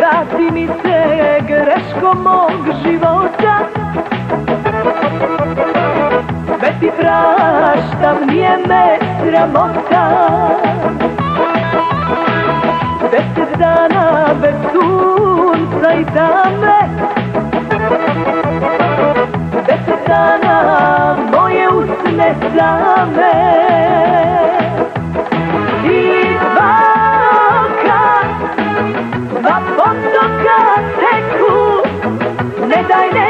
vrati mi se greško mog života. Već ti praštam, nije me sramota. 10 dana bez sunca i tame, 10 dana moje usne same. I dva potoka teku, ne daj ne